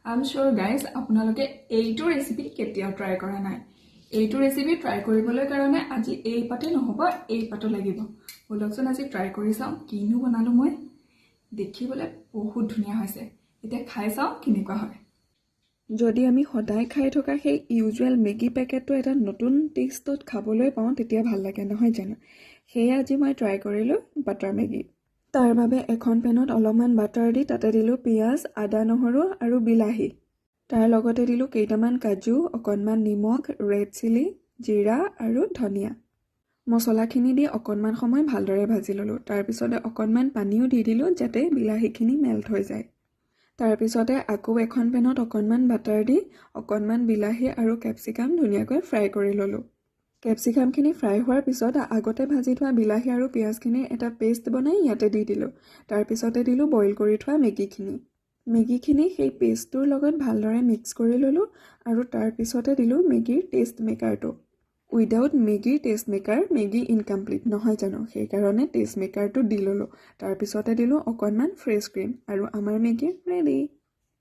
I'm sure guys আপোনালোকে এইটো recipe কেতিয়াও ট্ৰাই কৰা নাই এইটো ৰেচিপি ট্ৰাই কৰিবলৈ কাৰণে আজি এই পাতে নহব এই পাতো লাগিব বলকচোন আজি ট্ৰাই কৰি চাও কিনো বনালো মই দেখিবলৈ বহুত ধুনিয়া হৈছে এতিয়া খাই চাও কিনেকুৱা হয় যদি আমি সদায় খাই থকা সেই ইউজুৱেল মেগি পেকেটটো এটা নতুন টেষ্টত খাবলৈ পাওঁ তেতিয়া ভাল লাগে নহয় জানো সেই আজি মই ট্ৰাই কৰিলো বাটাৰ মেগি তাৰ বাবে এখন পেনত অলপমান বাটাৰ দি তাতে দিলো পিয়াজ আদা নহৰু আৰু বিলাহী তাৰ লগতে দিলো কেইটামান কাজু অকনমান নিমখ ৰেড চিলি জিৰা আৰু ধনিয়া মছলাখিনি দি অকনমান সময় ভালদৰে ভাজি ললো তাৰ পিছতে অকনমান পানীও দি দিলো যাতে বিলাহীখিনি মেল্ট হৈ যায় তাৰ পিছতে আকৌ এখন পেনত অকনমান বাটাৰ দি অকনমান বিলাহী আৰু ক্যাপসিকাম ধুনিয়াকৈ ফ্ৰাই কৰি ললো ক্যাপসিকামখিনি ফ্ৰাই হোৱাৰ পিছত আগতে ভাজি থোৱা বিলাহী আৰু পিয়াজখিনি এটা পেষ্ট বনাই ইয়াতে দি দিলো তাৰ পিছতে দিলো বইল কৰি থোৱা মেগিখিনি সেই পেষ্টটোৰ লগত ভালদৰে মিক্স কৰি ললো আৰু তাৰ পিছতে দিলো মেগিৰ টেষ্ট মেকাৰটো উইদাউট মেগিৰ টেষ্ট মেকাৰ মেগি ইনকমপ্লিট নহয় জানো সেই কাৰণে টেষ্ট মেকাৰটো দি ললো তাৰ পিছতে দিলো অকনমান ফ্ৰেছ ক্ৰীম আৰু আমাৰ মেগি ৰেডি